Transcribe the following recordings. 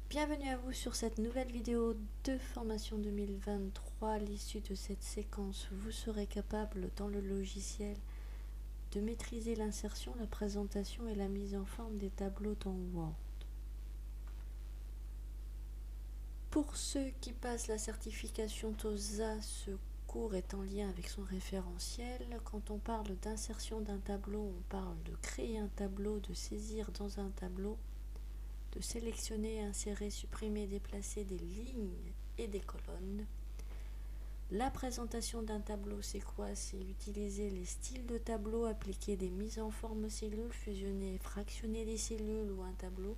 Bienvenue à vous sur cette nouvelle vidéo de formation 2023. À l'issue de cette séquence, vous serez capable dans le logiciel de maîtriser l'insertion, la présentation et la mise en forme des tableaux dans Word. Pour ceux qui passent la certification TOSA, ce cours est en lien avec son référentiel. Quand on parle d'insertion d'un tableau, on parle de créer un tableau, de saisir dans un tableau, de sélectionner, insérer, supprimer, déplacer des lignes et des colonnes. La présentation d'un tableau, c'est quoi? C'est utiliser les styles de tableau, appliquer des mises en forme cellules, fusionner et fractionner des cellules ou un tableau,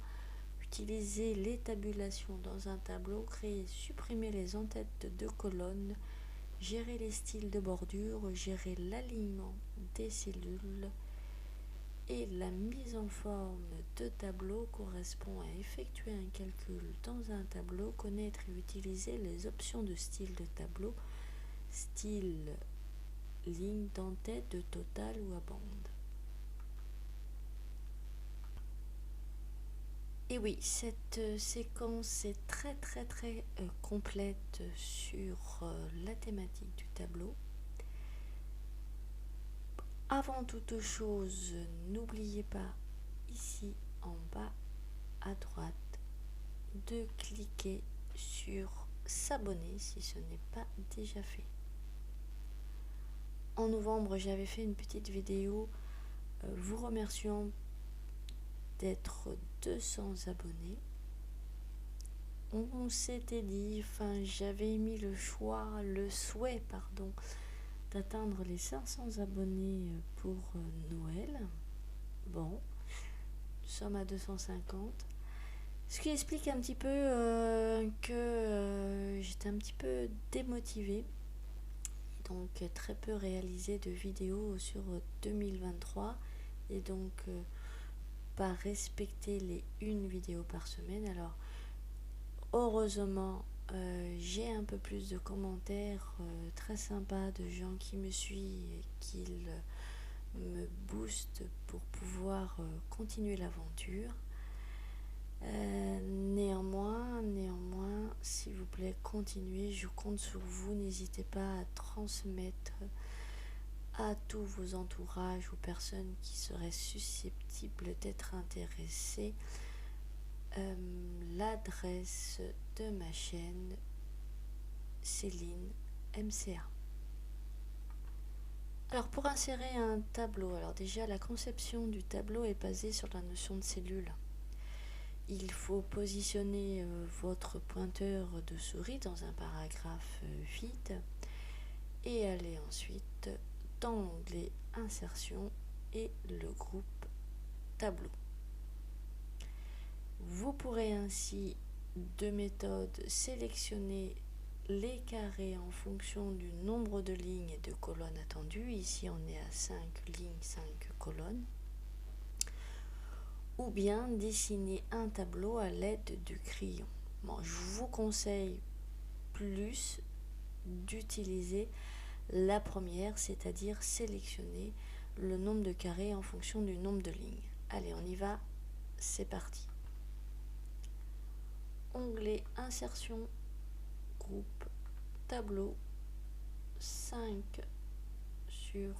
utiliser les tabulations dans un tableau, créer, supprimer les entêtes de colonnes, gérer les styles de bordure, gérer l'alignement des cellules. Et la mise en forme de tableau correspond à effectuer un calcul dans un tableau, connaître et utiliser les options de style de tableau, style ligne, d'entête, de total ou à bande. Et oui, cette séquence est très complète sur la thématique du tableau. Avant toute chose, n'oubliez pas ici en bas à droite de cliquer sur s'abonner si ce n'est pas déjà fait. En novembre, j'avais fait une petite vidéo vous remerciant d'être 200 abonnés. On s'était dit, j'avais émis le souhait d'atteindre les 500 abonnés pour Noël. Bon, nous sommes à 250. Ce qui explique un petit peu que j'étais un petit peu démotivée. Donc très peu réalisé de vidéos sur 2023 et donc pas respecter les 1 vidéo par semaine. Alors heureusement j'ai un peu plus de commentaires très sympas de gens qui me suivent et qui me boostent pour pouvoir continuer l'aventure. Néanmoins, s'il vous plaît, continuez, je compte sur vous, n'hésitez pas à transmettre à tous vos entourages ou personnes qui seraient susceptibles d'être intéressées l'adresse de ma chaîne Céline MCA. Alors pour insérer un tableau, alors déjà la conception du tableau est basée sur la notion de cellule. Il faut positionner votre pointeur de souris dans un paragraphe vide et aller ensuite dans l'onglet Insertion et le groupe Tableau. Vous pourrez ainsi, de méthode, sélectionner les carrés en fonction du nombre de lignes et de colonnes attendues. Ici, on est à 5 lignes, 5 colonnes. Ou bien dessiner un tableau à l'aide du crayon. Bon, je vous conseille plus d'utiliser la première, c'est-à-dire sélectionner le nombre de carrés en fonction du nombre de lignes. Allez, on y va, c'est parti. Onglet Insertion, groupe, tableau, 5 sur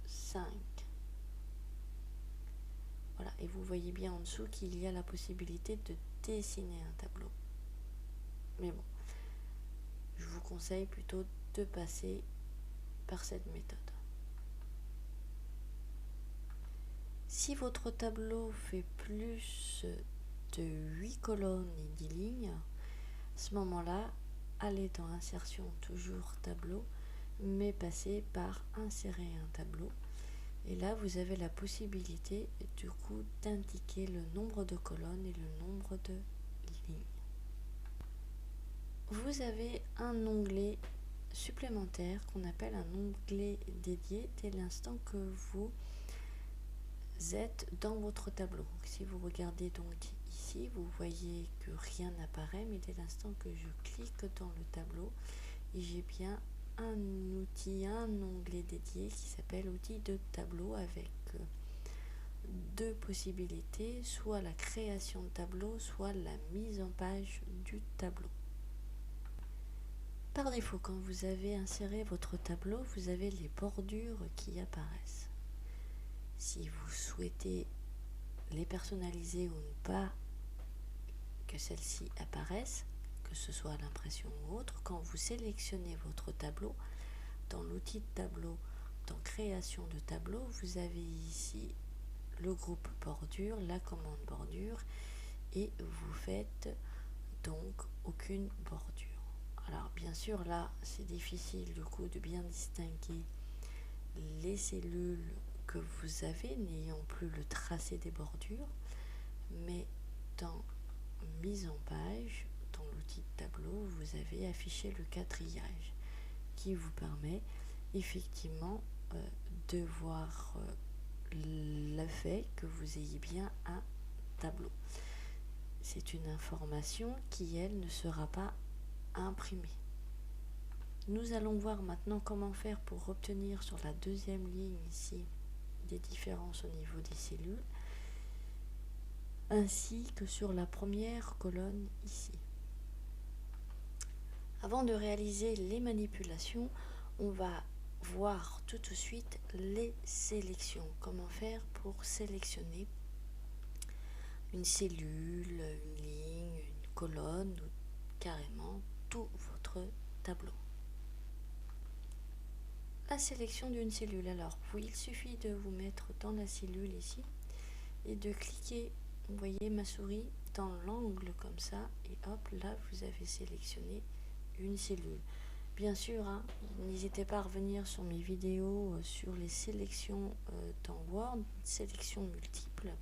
5. Voilà, et vous voyez bien en dessous qu'il y a la possibilité de dessiner un tableau. Mais bon, je vous conseille plutôt de passer par cette méthode. Si votre tableau fait plus de 8 colonnes et 10 lignes, à ce moment-là, allez dans Insertion, toujours tableau, mais passez par Insérer un tableau. Et là, vous avez la possibilité du coup d'indiquer le nombre de colonnes et le nombre de lignes. Vous avez un onglet supplémentaire qu'on appelle un onglet dédié dès l'instant que vous êtes dans votre tableau. Si vous regardez donc ici, vous voyez que rien n'apparaît, mais dès l'instant que je clique dans le tableau, j'ai bien un onglet dédié qui s'appelle outil de tableau avec deux possibilités, soit la création de tableau, soit la mise en page du tableau. Par défaut, quand vous avez inséré votre tableau, vous avez les bordures qui apparaissent. Si vous souhaitez les personnaliser ou ne pas que celles-ci apparaissent, que ce soit à l'impression ou autre, quand vous sélectionnez votre tableau, dans l'outil de tableau, dans création de tableau, vous avez ici le groupe bordure, la commande bordure, et vous faites donc aucune bordure. Alors bien sûr là c'est difficile du coup de bien distinguer les cellules que vous avez n'ayant plus le tracé des bordures, mais dans mise en page, dans l'outil de tableau, vous avez affiché le quatriage qui vous permet effectivement de voir le fait que vous ayez bien un tableau. C'est une information qui, elle, ne sera pas imprimée. Nous allons voir maintenant comment faire pour obtenir sur la deuxième ligne ici des différences au niveau des cellules, ainsi que sur la première colonne ici. Avant de réaliser les manipulations, on va voir tout de suite les sélections. Comment faire pour sélectionner une cellule, une ligne, une colonne ou carrément tout votre tableau. La sélection d'une cellule. Alors, il suffit de vous mettre dans la cellule ici et de cliquer, vous voyez ma souris, dans l'angle comme ça et hop, là vous avez sélectionné une cellule. Bien sûr, hein, n'hésitez pas à revenir sur mes vidéos sur les sélections dans Word, sélections multiples.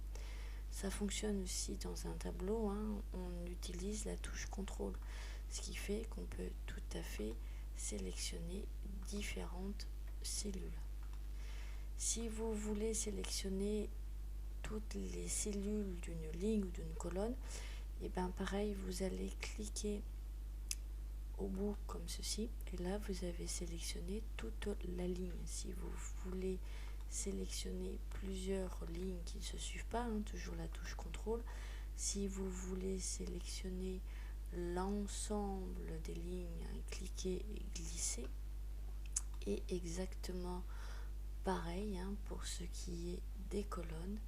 Ça fonctionne aussi dans un tableau, hein, on utilise la touche contrôle, ce qui fait qu'on peut tout à fait sélectionner différentes cellules. Si vous voulez sélectionner toutes les cellules d'une ligne ou d'une colonne, et bien pareil, vous allez cliquer au bout comme ceci, et là vous avez sélectionné toute la ligne. Si vous voulez sélectionner plusieurs lignes qui ne se suivent pas, hein, toujours la touche contrôle. Si vous voulez sélectionner l'ensemble des lignes, cliquez et glissez. Et exactement pareil hein, pour ce qui est des colonnes.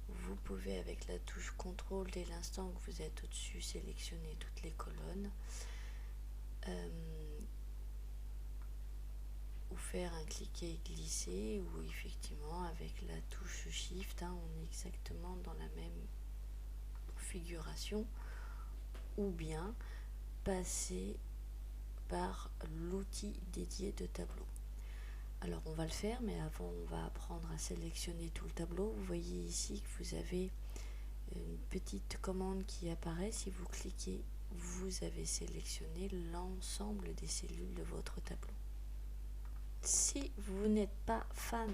Vous pouvez avec la touche contrôle, dès l'instant que vous êtes au-dessus, sélectionner toutes les colonnes. Ou faire un cliquer et glisser, ou effectivement avec la touche shift, hein, on est exactement dans la même configuration, ou bien passer par l'outil dédié de tableau. Alors on va le faire, mais avant on va apprendre à sélectionner tout le tableau. Vous voyez ici que vous avez une petite commande qui apparaît. Si vous cliquez, vous avez sélectionné l'ensemble des cellules de votre tableau. Si vous n'êtes pas fan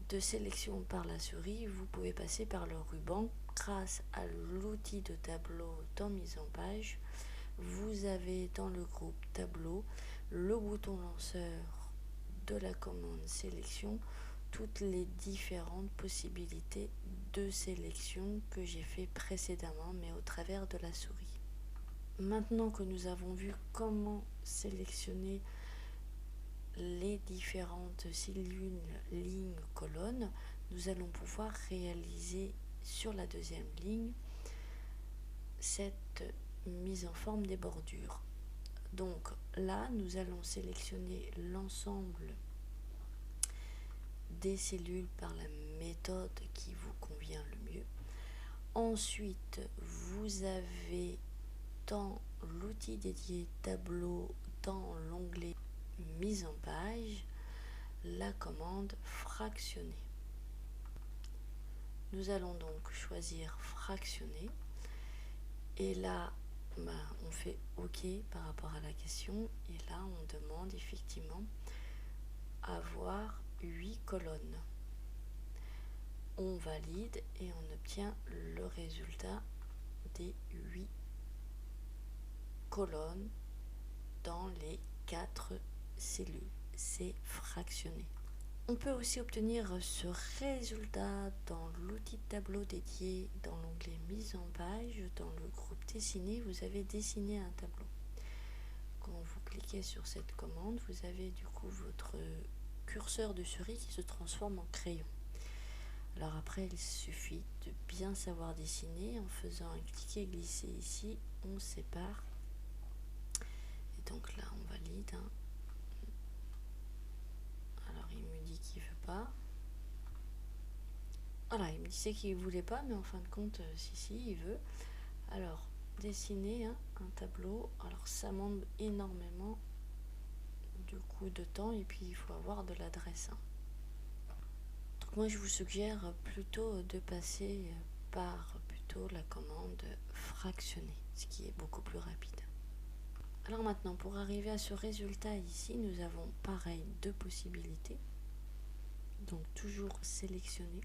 de sélection par la souris, vous pouvez passer par le ruban. Grâce à l'outil de tableau dans mise en page, vous avez dans le groupe tableau le bouton lanceur de la commande sélection, toutes les différentes possibilités de sélection que j'ai fait précédemment, mais au travers de la souris. Maintenant que nous avons vu comment sélectionner les différentes cellules, lignes, colonnes, nous allons pouvoir réaliser sur la deuxième ligne cette mise en forme des bordures. Donc là, nous allons sélectionner l'ensemble des cellules par la méthode qui vous convient le mieux. Ensuite, vous avez dans l'outil dédié tableau, dans l'onglet mise en page, la commande fractionner. Nous allons donc choisir fractionner et là on fait OK par rapport à la question et là on demande effectivement avoir 8 colonnes. On valide et on obtient le résultat des 8 colonnes dans les 4 cellules. C'est fractionné. On peut aussi obtenir ce résultat dans l'outil de tableau dédié dans l'onglet mise en page. Dans le groupe dessiner, vous avez dessiné un tableau. Quand vous cliquez sur cette commande, vous avez du coup votre curseur de souris qui se transforme en crayon. Alors après, il suffit de bien savoir dessiner en faisant un cliquer-glisser ici, on sépare. Et donc là, on valide. Alors il me dit qu'il ne veut pas. Voilà, il me disait qu'il ne voulait pas, mais en fin de compte, si, il veut. Alors, dessiner un tableau. Alors ça demande énormément du coup de temps et puis il faut avoir de l'adresse. Donc moi je vous suggère plutôt de passer par plutôt la commande fractionner, ce qui est beaucoup plus rapide. Alors maintenant, pour arriver à ce résultat ici, nous avons pareil deux possibilités. Donc toujours sélectionner.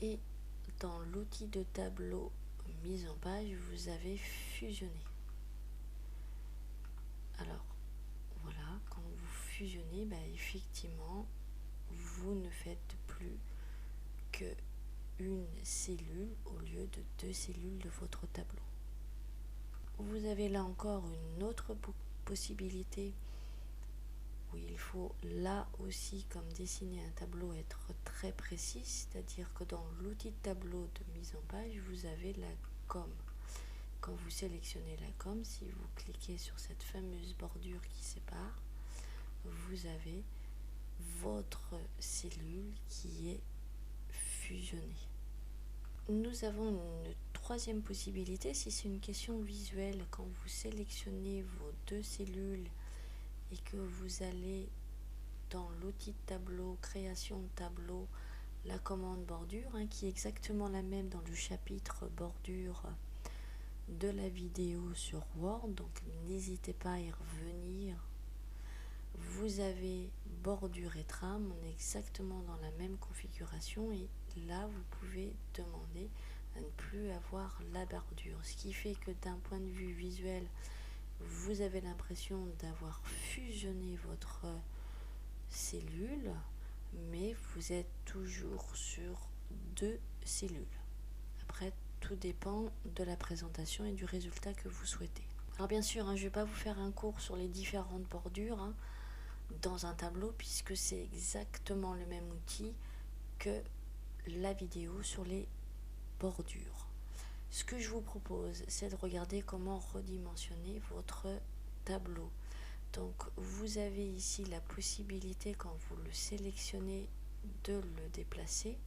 Et dans l'outil de tableau mise en page, vous avez fusionné. Alors voilà, quand vous fusionnez, effectivement, vous ne faites plus que une cellule au lieu de deux cellules de votre tableau. Vous avez là encore une autre possibilité où il faut là aussi, comme dessiner un tableau, être très précis, c'est-à-dire que dans l'outil de tableau de mise en page, vous avez la com. Quand vous sélectionnez la com, si vous cliquez sur cette fameuse bordure qui sépare, vous avez votre cellule qui est fusionnée. Nous avons une troisième possibilité si c'est une question visuelle. Quand vous sélectionnez vos deux cellules et que vous allez dans l'outil de tableau, création de tableau, la commande bordure, qui est exactement la même dans le chapitre bordure de la vidéo sur Word, donc n'hésitez pas à y revenir. Vous avez bordure et trame, on est exactement dans la même configuration et là vous pouvez demander à ne plus avoir la bordure, ce qui fait que d'un point de vue visuel, vous avez l'impression d'avoir fusionné votre cellule, mais vous êtes toujours sur deux cellules. Après, tout dépend de la présentation et du résultat que vous souhaitez. Alors bien sûr, je ne vais pas vous faire un cours sur les différentes bordures dans un tableau, puisque c'est exactement le même outil que la vidéo sur les bordures. Ce que je vous propose, c'est de regarder comment redimensionner votre tableau. Donc vous avez ici la possibilité, quand vous le sélectionnez, de le déplacer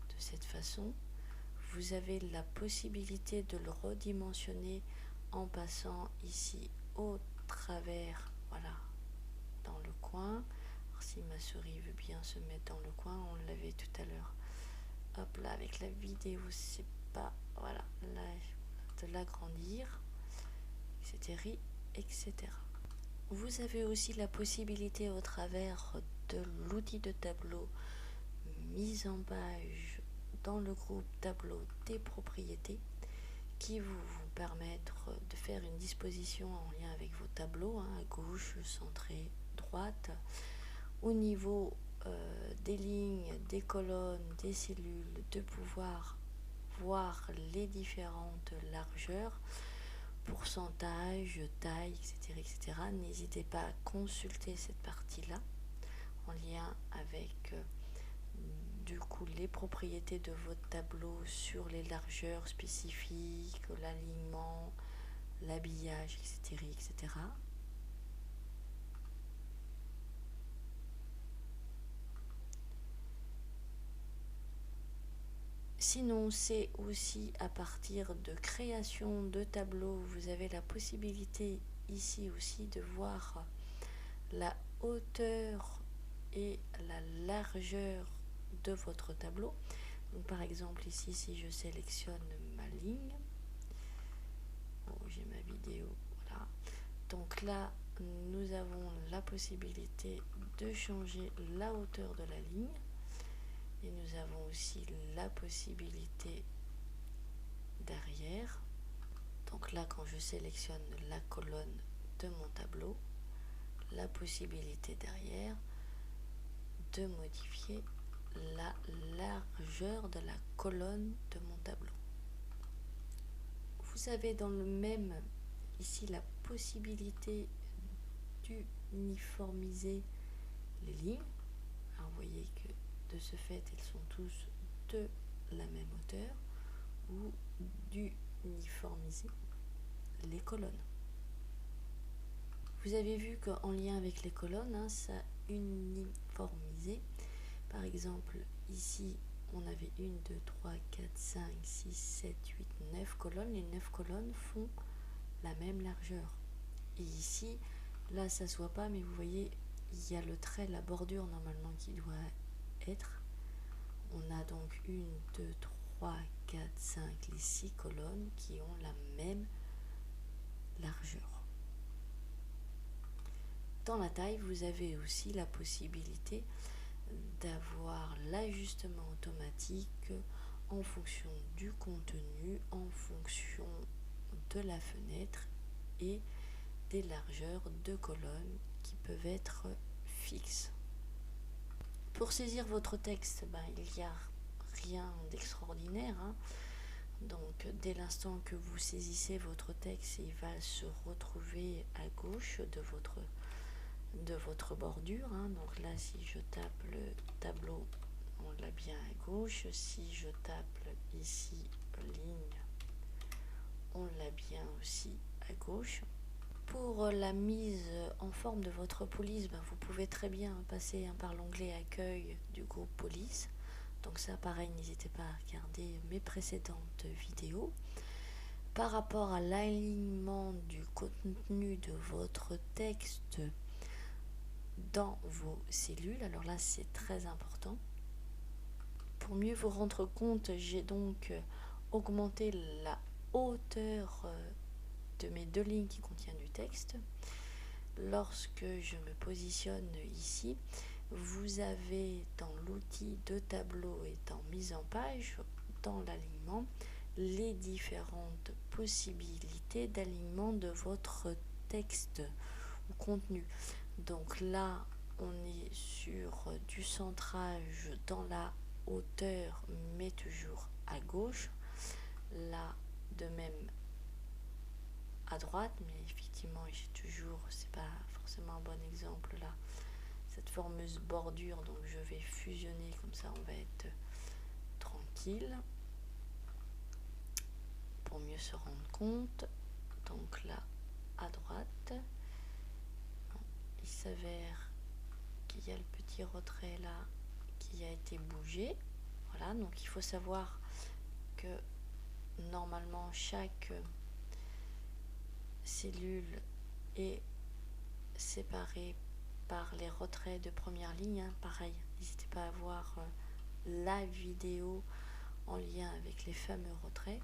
de cette façon. Vous avez la possibilité de le redimensionner en passant ici au travers, voilà, dans le coin. Alors, si ma souris veut bien se mettre dans le coin, on l'avait tout à l'heure. Hop là, avec la vidéo, c'est pas, voilà, là, de l'agrandir, etc., etc. Vous avez aussi la possibilité au travers de l'outil de tableau mise en page dans le groupe tableau des propriétés qui vous permettre de faire une disposition en lien avec vos tableaux, à gauche, centré, droite, au niveau des lignes, des colonnes, des cellules, de pouvoir voir les différentes largeurs, pourcentage, taille, etc., etc. N'hésitez pas à consulter cette partie-là en lien avec du coup les propriétés de votre tableau sur les largeurs spécifiques, l'alignement, l'habillage, etc., etc. Sinon, c'est aussi à partir de création de tableaux, vous avez la possibilité ici aussi de voir la hauteur et la largeur de votre tableau. Donc, par exemple ici, si je sélectionne ma ligne, j'ai ma vidéo, voilà. Donc là, nous avons la possibilité de changer la hauteur de la ligne. Et nous avons aussi la possibilité derrière. Donc là, quand je sélectionne la colonne de mon tableau, la possibilité derrière de modifier la largeur de la colonne de mon tableau. Vous avez dans le même ici la possibilité d'uniformiser les lignes. Alors vous voyez que de ce fait elles sont tous de la même hauteur, ou d'uniformiser les colonnes. Vous avez vu qu'en lien avec les colonnes, ça uniformisé. Par exemple, ici, on avait 1, 2, 3, 4, 5, 6, 7, 8, 9 colonnes. Les 9 colonnes font la même largeur. Et ici, là, ça ne se voit pas, mais vous voyez, il y a le trait, la bordure normalement qui doit être. On a donc 1, 2, 3, 4, 5, les 6 colonnes qui ont la même largeur. Dans la taille, vous avez aussi la possibilité d'avoir l'ajustement automatique en fonction du contenu, en fonction de la fenêtre et des largeurs de colonnes qui peuvent être fixes. Pour saisir votre texte, il n'y a rien d'extraordinaire. Donc dès l'instant que vous saisissez votre texte, il va se retrouver à gauche de votre bordure. Donc là, si je tape le tableau, on l'a bien à gauche. Si je tape ici ligne, on l'a bien aussi à gauche. Pour la mise en forme de votre police, vous pouvez très bien passer par l'onglet accueil du groupe police. Donc ça, pareil, n'hésitez pas à regarder mes précédentes vidéos. Par rapport à l'alignement du contenu de votre texte dans vos cellules, alors là, c'est très important. Pour mieux vous rendre compte, j'ai donc augmenté la hauteur de mes 2 lignes qui contiennent du texte. Lorsque je me positionne ici, vous avez dans l'outil de tableau étant mise en page, dans l'alignement, les différentes possibilités d'alignement de votre texte ou contenu. Donc là, on est sur du centrage dans la hauteur, mais toujours à gauche. Là, de même à droite, mais effectivement, j'ai toujours, c'est pas forcément un bon exemple là, cette fameuse bordure, donc je vais fusionner, comme ça on va être tranquille pour mieux se rendre compte. Donc là à droite, il s'avère qu'il y a le petit retrait là qui a été bougé. Voilà, donc il faut savoir que normalement chaque cellule est séparée par les retraits de première ligne. Pareil, n'hésitez pas à voir la vidéo en lien avec les fameux retraits.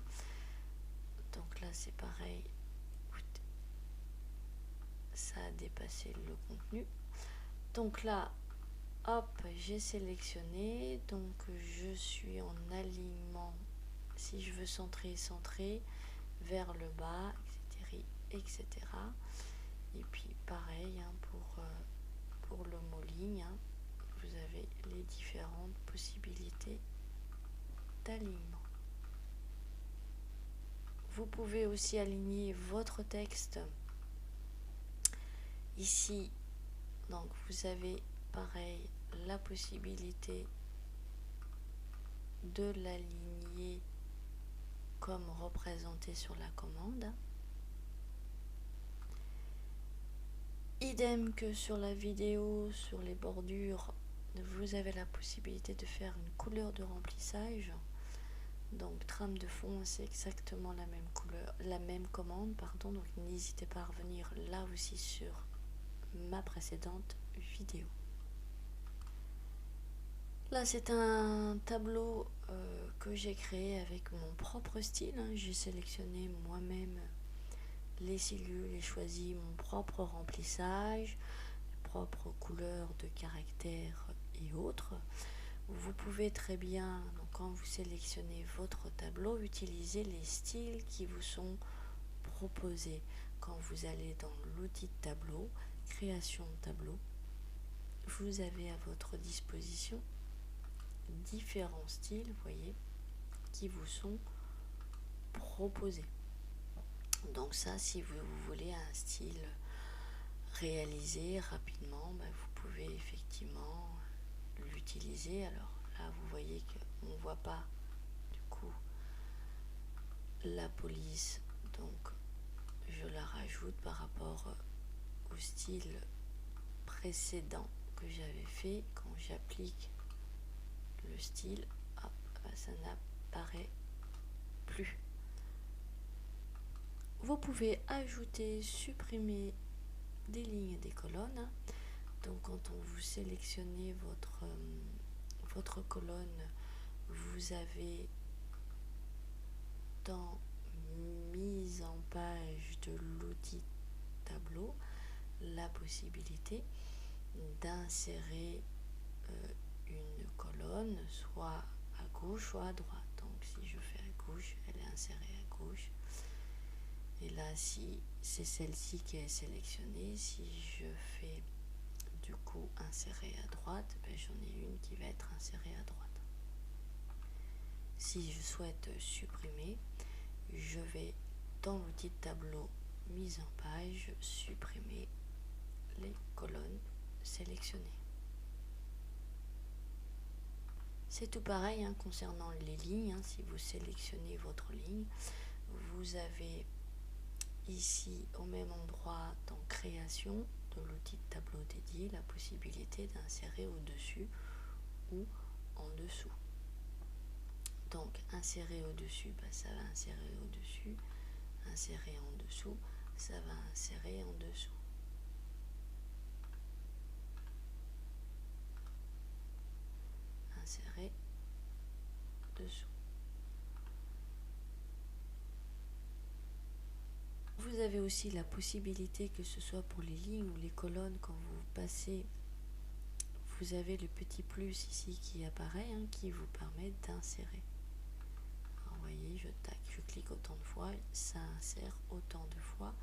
Donc là c'est pareil, ça a dépassé le contenu. Donc là, hop, j'ai sélectionné, donc je suis en alignement. Si je veux centrer, vers le bas, etc. Et puis pareil pour le mot ligne, vous avez les différentes possibilités d'alignement. Vous pouvez aussi aligner votre texte ici. Donc vous avez pareil la possibilité de l'aligner comme représenté sur la commande. Idem que sur la vidéo, sur les bordures, vous avez la possibilité de faire une couleur de remplissage. Donc trame de fond, c'est exactement la même couleur, la même commande, pardon. Donc n'hésitez pas à revenir là aussi sur ma précédente vidéo. Là c'est un tableau que j'ai créé avec mon propre style. J'ai sélectionné moi-même les cellules et choisi mon propre remplissage, mes propres couleurs de caractères et autres. Vous pouvez très bien, donc, quand vous sélectionnez votre tableau, utiliser les styles qui vous sont proposés. Quand vous allez dans l'outil de tableau, création de tableau, vous avez à votre disposition différents styles, vous voyez, qui vous sont proposés. Donc ça, si vous voulez un style réalisé rapidement, vous pouvez effectivement l'utiliser. Alors là, vous voyez qu'on ne voit pas du coup la police, donc je la rajoute par rapport au style précédent que j'avais fait. Quand j'applique le style, hop, ça n'apparaît plus. Vous pouvez ajouter, supprimer des lignes et des colonnes. Donc quand vous sélectionnez votre colonne, vous avez dans mise en page de l'outil tableau la possibilité d'insérer une colonne soit à gauche soit à droite. Donc si je fais à gauche, elle est insérée à gauche. Et là, si c'est celle-ci qui est sélectionnée, si je fais du coup insérer à droite, j'en ai une qui va être insérée à droite. Si je souhaite supprimer, je vais dans l'outil de tableau mise en page, supprimer les colonnes sélectionnées. C'est tout pareil concernant les lignes. Si vous sélectionnez votre ligne, vous avez ici au même endroit dans création de l'outil de tableau dédié la possibilité d'insérer au-dessus ou en dessous. Donc insérer au-dessus, ça va insérer au-dessus, insérer en dessous, ça va insérer en dessous. Insérer dessous. Vous avez aussi la possibilité, que ce soit pour les lignes ou les colonnes, quand vous passez, vous avez le petit plus ici qui apparaît, qui vous permet d'insérer. Vous voyez, je clique autant de fois, ça insère autant de fois.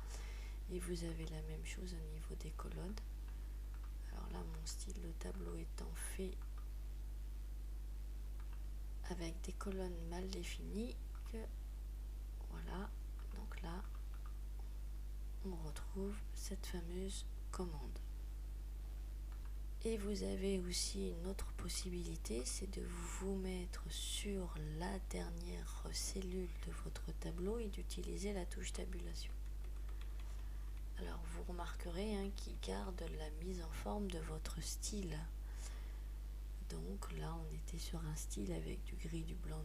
Et vous avez la même chose au niveau des colonnes. Alors là, mon style de tableau étant fait avec des colonnes mal définies, voilà, donc là, on retrouve cette fameuse commande. Et vous avez aussi une autre possibilité, c'est de vous mettre sur la dernière cellule de votre tableau et d'utiliser la touche tabulation. Alors vous remarquerez qu'il garde la mise en forme de votre style. Donc là on était sur un style avec du gris, du blanc,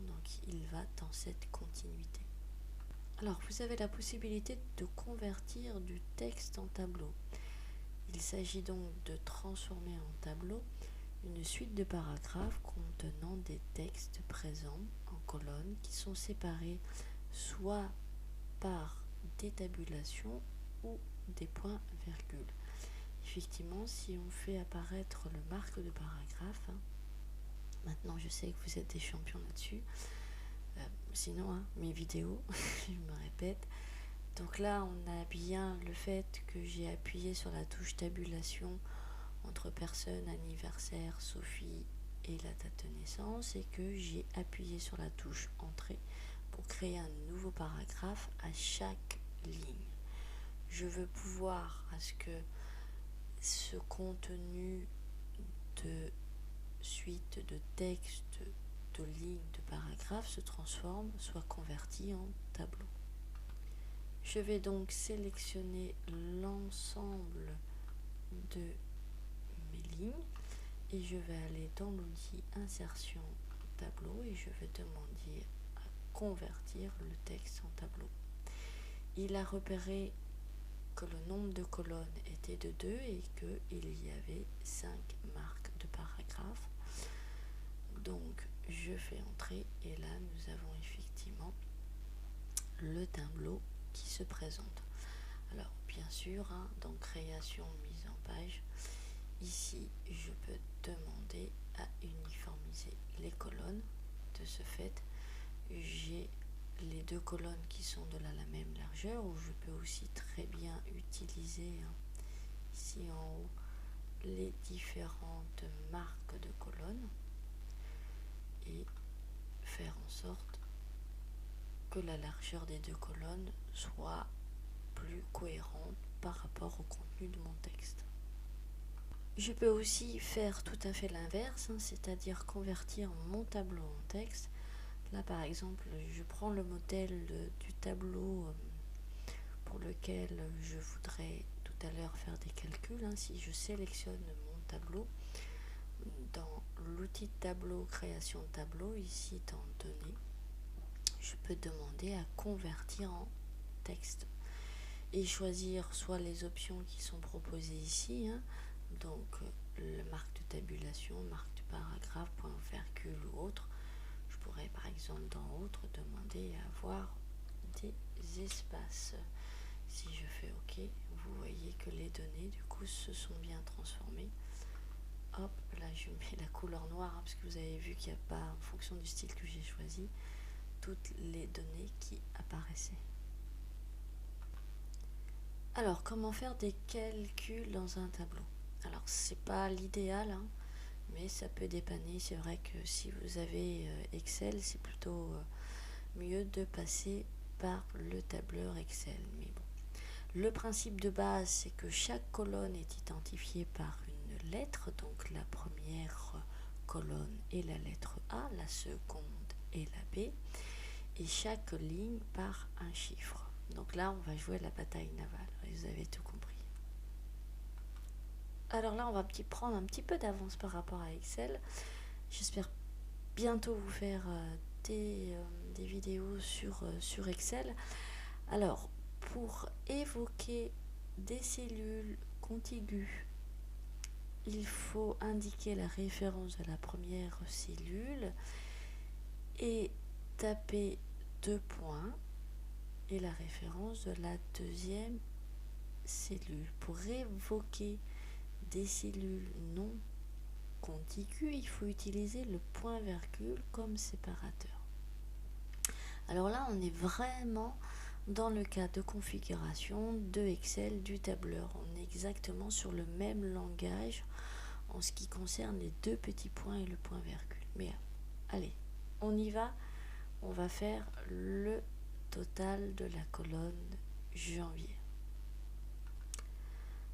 donc il va dans cette continuité. Alors vous avez la possibilité de convertir du texte en tableau. Il s'agit donc de transformer en tableau une suite de paragraphes contenant des textes présents en colonnes qui sont séparés soit par des tabulations ou des points-virgules. Effectivement, si on fait apparaître le marque de paragraphe, maintenant je sais que vous êtes des champions là-dessus, sinon mes vidéos, je me répète. Donc là, on a bien le fait que j'ai appuyé sur la touche tabulation entre personne, anniversaire, Sophie et la date de naissance, et que j'ai appuyé sur la touche entrée pour créer un nouveau paragraphe à chaque ligne. Je veux pouvoir à ce que ce contenu de suite de texte, de lignes, de paragraphes se transforme, soit converti en tableau. Je vais donc sélectionner l'ensemble de mes lignes et je vais aller dans l'outil insertion tableau et je vais demander à convertir le texte en tableau. Il a repéré que le nombre de colonnes était de 2 et qu'il y avait 5 marques de paragraphes. Donc je fais entrer et là nous avons effectivement le tableau qui se présente. Alors bien sûr, dans création, mise en page, ici je peux demander à uniformiser les colonnes. De ce fait, j'ai les deux colonnes qui sont de la même largeur, ou je peux aussi très bien utiliser ici en haut les différentes marques de colonnes et faire en sorte que la largeur des deux colonnes soit plus cohérente par rapport au contenu de mon texte. Je peux aussi faire tout à fait l'inverse, c'est-à-dire convertir mon tableau en texte. Là par exemple, je prends le modèle du tableau pour lequel je voudrais tout à l'heure faire des calculs. Si je sélectionne mon tableau, dans l'outil de tableau, création de tableau, ici dans données, je peux demander à convertir en texte et choisir soit les options qui sont proposées ici, donc la marque de tabulation, marque de paragraphe, point virgule ou autre. Je pourrais par exemple dans autre demander à avoir des espaces. Si je fais OK, vous voyez que les données du coup se sont bien transformées. Hop, là je mets la couleur noire parce que vous avez vu qu'il n'y a pas, en fonction du style que j'ai choisi, toutes les données qui apparaissaient. Alors, comment faire des calculs dans un tableau? Alors, c'est pas l'idéal, mais ça peut dépanner. C'est vrai que si vous avez Excel, c'est plutôt mieux de passer par le tableur Excel. Mais bon, le principe de base, c'est que chaque colonne est identifiée par une lettre. Donc, la première colonne est la lettre A, la seconde est la B, et chaque ligne par un chiffre. Donc là, on va jouer la bataille navale. Vous avez tout compris. Alors là, on va prendre un petit peu d'avance par rapport à Excel. J'espère bientôt vous faire des vidéos sur Excel. Alors, pour évoquer des cellules contiguës, il faut indiquer la référence de la première cellule et taper 2 points et la référence de la deuxième cellule. Pour évoquer des cellules non contiguës, il faut utiliser le point virgule comme séparateur. Alors là, on est vraiment dans le cas de configuration de Excel du tableur. On est exactement sur le même langage en ce qui concerne les 2 petits points et le point virgule. Mais allez, on y va. On va faire le total de la colonne janvier.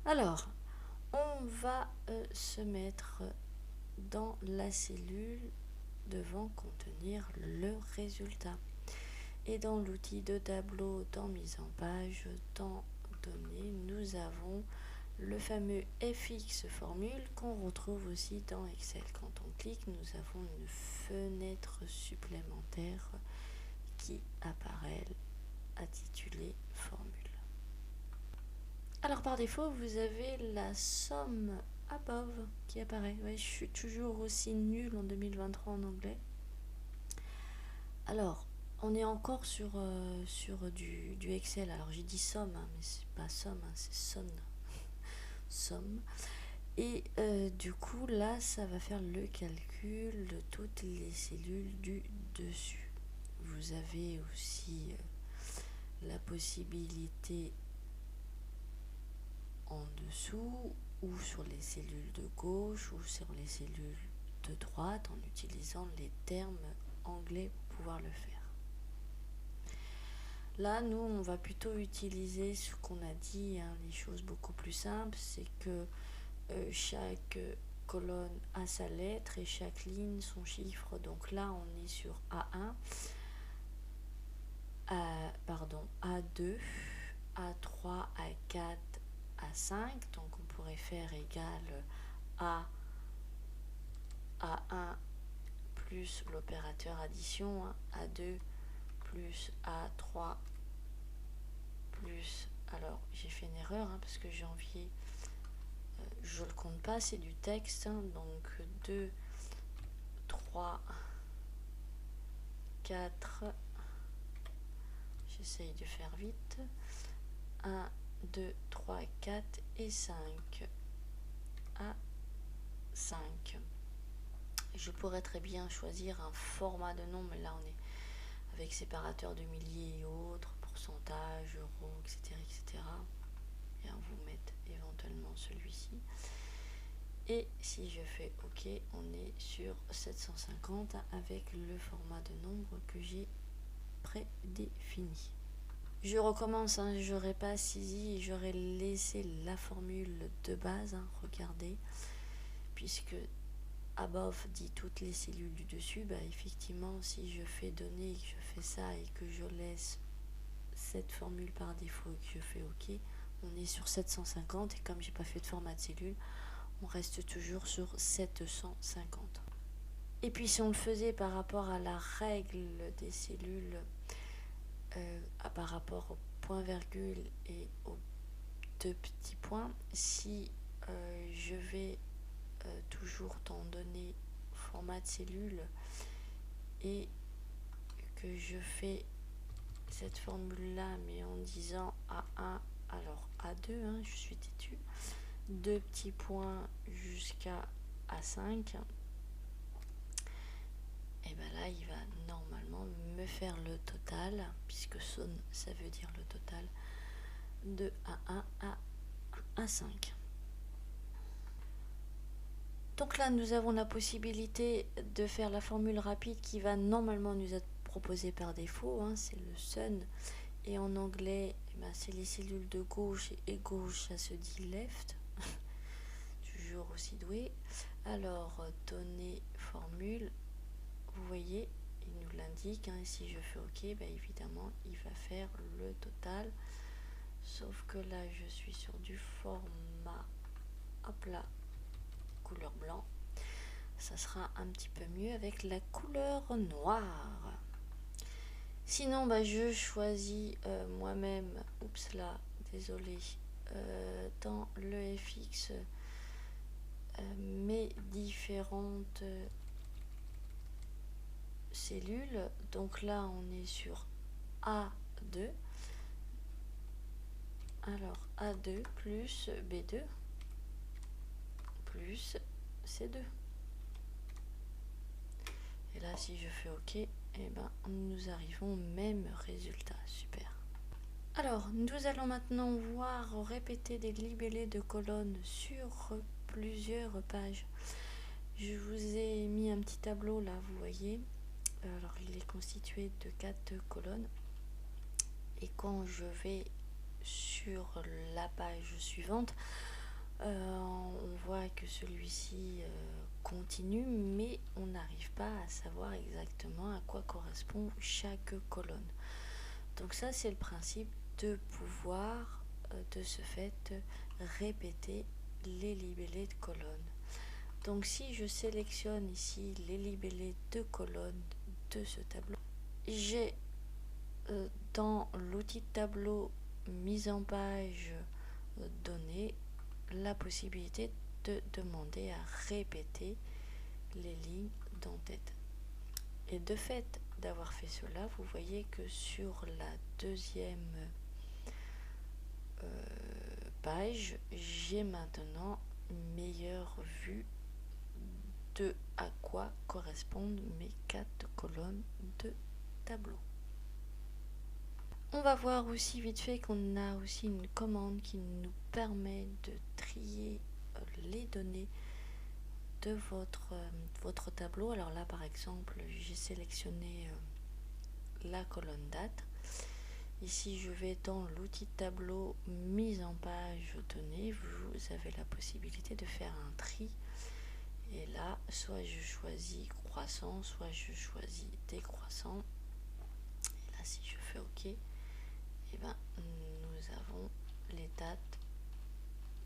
Alors, on va se mettre dans la cellule devant contenir le résultat. Et dans l'outil de tableau, dans mise en page, dans données, nous avons le fameux FX formule qu'on retrouve aussi dans Excel. Quand on clique, nous avons une fenêtre supplémentaire qui apparaît intitulée formule. Alors par défaut, vous avez la somme above qui apparaît. Ouais, je suis toujours aussi nulle en 2023 en anglais. Alors, on est encore sur du Excel. Alors j'ai dit somme, mais c'est pas somme, c'est son. Somme. Et du coup, là, ça va faire le calcul de toutes les cellules du dessus. Vous avez aussi la possibilité en dessous ou sur les cellules de gauche ou sur les cellules de droite en utilisant les termes anglais pour pouvoir le faire. Là, nous, on va plutôt utiliser ce qu'on a dit, les choses beaucoup plus simples, c'est que chaque colonne a sa lettre et chaque ligne son chiffre. Donc là, on est sur A1, A2, A3, A4, A5. Donc on pourrait faire égal à A1 plus l'opérateur addition, A2 plus A3 plus, alors j'ai fait une erreur parce que janvier je le compte pas, c'est du texte, donc 2, 3, 4, j'essaye de faire vite, 1, 2, 3, 4 et 5, à 5. Je pourrais très bien choisir un format de nom, mais là on est avec séparateur de milliers et autres, pourcentage, euros, etc., etc. vous mettre éventuellement celui-ci. Et si je fais OK, on est sur 750 avec le format de nombre que j'ai prédéfini. Je recommence, hein, j'aurais pas saisi et j'aurais laissé la formule de base, hein, regardez, puisque above dit toutes les cellules du dessus, bah effectivement si je fais donner, que je fais ça et que je laisse cette formule par défaut et que je fais OK, on est sur 750 et comme j'ai pas fait de format de cellule, on reste toujours sur 750. Et puis si on le faisait par rapport à la règle des cellules, par rapport au point virgule et aux deux petits points, si je vais toujours dans données format de cellule et que je fais cette formule là mais en disant A1 alors A2, hein, je suis têtu, deux petits points jusqu'à A5, et bien là il va normalement me faire le total, puisque sonne ça veut dire le total de A1 à A5. Donc là nous avons la possibilité de faire la formule rapide qui va normalement nous être proposée par défaut, hein, c'est le sun, et en anglais c'est les cellules de gauche, et gauche ça se dit left. Toujours aussi doué. Alors donner formule, vous voyez il nous l'indique, hein, et si je fais OK, évidemment il va faire le total, sauf que là je suis sur du format, hop là, couleur blanc, ça sera un petit peu mieux avec la couleur noire. Sinon je choisis moi-même, oups là, désolé, dans le FX mes différentes cellules. Donc là on est sur A2, alors A2 plus B2 plus C2, et là si je fais OK, nous arrivons au même résultat. Super. Alors nous allons maintenant voir répéter des libellés de colonnes sur plusieurs pages. Je vous ai mis un petit tableau là, vous voyez, alors il est constitué de 4 colonnes, et quand je vais sur la page suivante, on voit que celui-ci continue, mais on n'arrive pas à savoir exactement à quoi correspond chaque colonne. Donc ça c'est le principe de pouvoir de ce fait répéter les libellés de colonnes. Donc si je sélectionne ici les libellés de colonnes de ce tableau, j'ai dans l'outil de tableau mise en page donnée la possibilité de demander à répéter les lignes d'en-tête. Et de fait d'avoir fait cela, vous voyez que sur la deuxième page, j'ai maintenant une meilleure vue de à quoi correspondent mes 4 colonnes de tableau. On va voir aussi vite fait qu'on a aussi une commande qui nous permet de trier les données de votre tableau. Alors là par exemple j'ai sélectionné la colonne date. Ici je vais dans l'outil de tableau mise en page données, vous avez la possibilité de faire un tri, et là soit je choisis croissant, soit je choisis décroissant, et là si je fais OK, nous avons les dates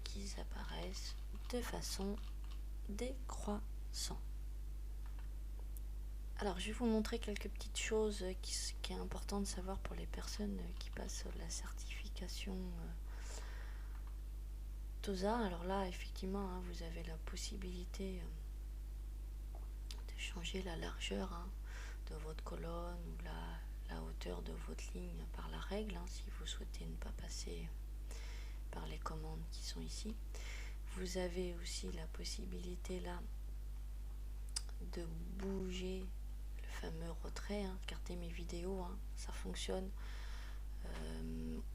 qui apparaissent de façon décroissante. Alors je vais vous montrer quelques petites choses qui est important de savoir pour les personnes qui passent la certification TOSA. Alors là effectivement vous avez la possibilité de changer la largeur de votre colonne ou la hauteur de votre ligne par la règle, si vous souhaitez ne pas passer par les commandes qui sont ici. Vous avez aussi la possibilité là de bouger le fameux retrait, regardez mes vidéos, ça fonctionne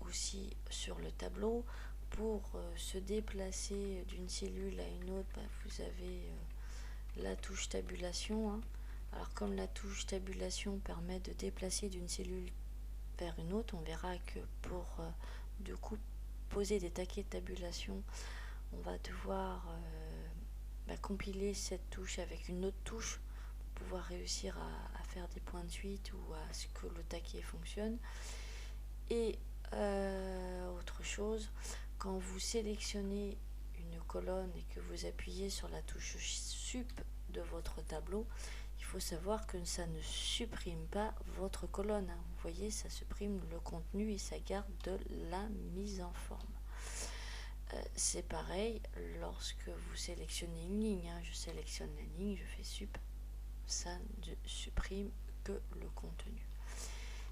aussi sur le tableau. pour se déplacer d'une cellule à une autre, vous avez la touche tabulation, hein. Alors comme la touche tabulation permet de déplacer d'une cellule vers une autre, on verra que pour du coup poser des taquets de tabulation, on va devoir compiler cette touche avec une autre touche pour pouvoir réussir à faire des points de suite ou à ce que le taquet fonctionne. Et autre chose, quand vous sélectionnez une colonne et que vous appuyez sur la touche sup de votre tableau, il faut savoir que ça ne supprime pas votre colonne, hein. Vous voyez, ça supprime le contenu et ça garde de la mise en forme. C'est pareil lorsque vous sélectionnez une ligne, hein. Je sélectionne la ligne, je fais sup, ça ne supprime que le contenu.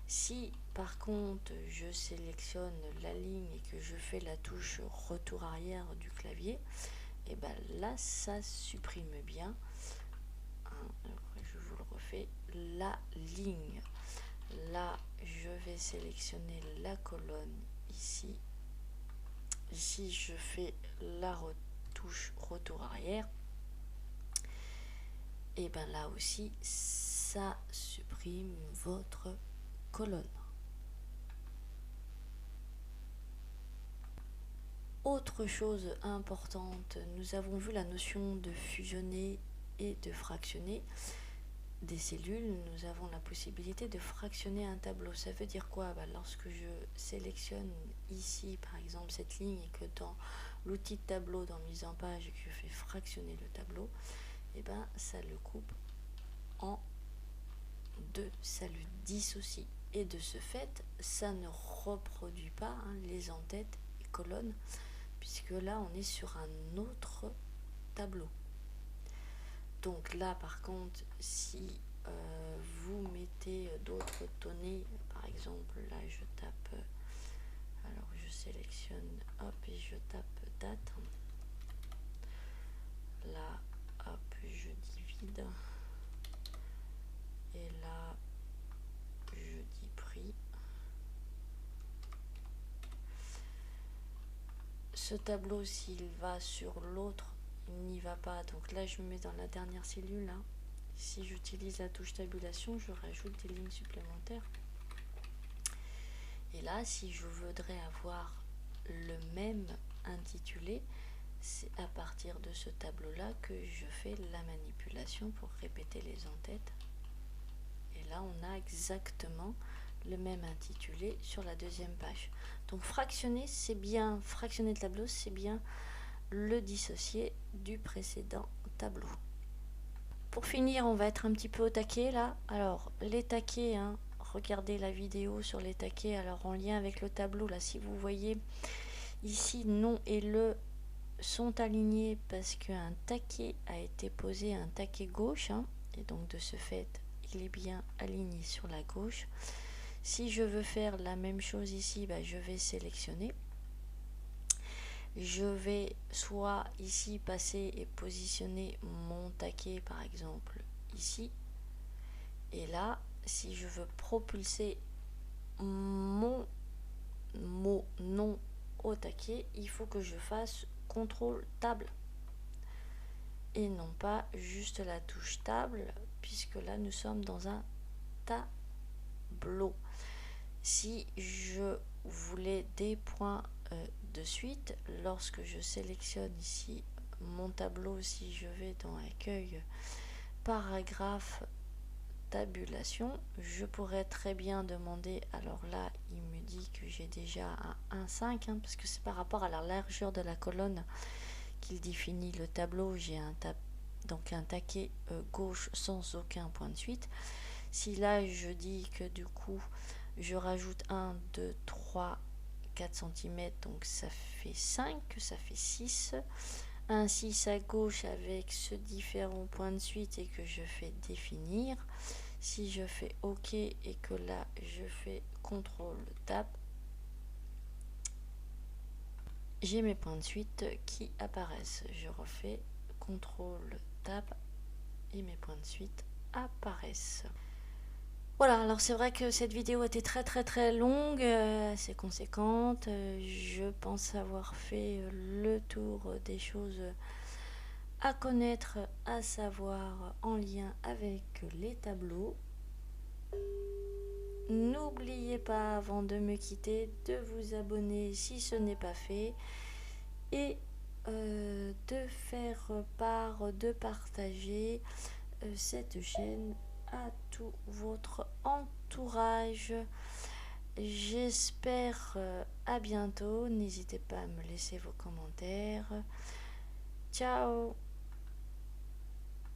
Si par contre je sélectionne la ligne et que je fais la touche retour arrière du clavier, et bien là ça supprime bien, hein, je vous le refais, la ligne. Là je vais sélectionner la colonne ici. Si je fais la touche retour arrière, et bien là aussi ça supprime votre colonne. Autre chose importante, nous avons vu la notion de fusionner et de fractionner des cellules. Nous avons la possibilité de fractionner un tableau. Ça veut dire quoi? Lorsque je sélectionne ici par exemple cette ligne et que dans l'outil de tableau dans mise en page et que je fais fractionner le tableau, et ça le coupe en deux, ça le dissocie. Et de ce fait, ça ne reproduit pas les en-têtes et colonnes, puisque là on est sur un autre tableau. Donc là par contre, si vous mettez d'autres données, par exemple là je tape, alors je sélectionne, hop, et je tape date, là hop, je divide, et là je dis prix. Ce tableau, s'il va sur l'autre, il n'y va pas. Donc là, je me mets dans la dernière cellule. Hein. Si j'utilise la touche tabulation, je rajoute des lignes supplémentaires. Et là, si je voudrais avoir le même intitulé, c'est à partir de ce tableau-là que je fais la manipulation pour répéter les en-têtes. Et là, on a exactement le même intitulé sur la deuxième page. Donc fractionner, c'est bien, fractionner le tableau, c'est bien le dissocier du précédent tableau. Pour finir, on va être un petit peu au taquet là. Alors les taquets, hein, regardez la vidéo sur les taquets. Alors en lien avec le tableau là, si vous voyez ici nom et le sont alignés parce qu'un taquet a été posé, un taquet gauche, hein, et donc de ce fait il est bien aligné sur la gauche. Si je veux faire la même chose ici, je vais sélectionner. Je vais soit ici passer et positionner mon taquet par exemple ici. Et là, si je veux propulser mon mot nom au taquet, il faut que je fasse CTRL table. Et non pas juste la touche table, puisque là nous sommes dans un tableau. Si je voulais des points de suite, lorsque je sélectionne ici mon tableau, si je vais dans accueil, paragraphe, tabulation, je pourrais très bien demander, alors là il me dit que j'ai déjà un 1,5, hein, parce que c'est par rapport à la largeur de la colonne qu'il définit le tableau. J'ai donc un taquet gauche sans aucun point de suite. Si là je dis que du coup je rajoute 1, 2, 3, 4 cm, donc ça fait 5, ça fait 6. Un 6 à gauche avec ce différent point de suite et que je fais définir. Si je fais OK et que là je fais CTRL Tab, j'ai mes points de suite qui apparaissent. Je refais CTRL Tab et mes points de suite apparaissent. Voilà, alors c'est vrai que cette vidéo était très très très longue, assez conséquente. Je pense avoir fait le tour des choses à connaître, à savoir en lien avec les tableaux. N'oubliez pas avant de me quitter de vous abonner si ce n'est pas fait et de faire part, de partager cette chaîne à tout votre entourage. J'espère à bientôt. N'hésitez pas à me laisser vos commentaires. Ciao!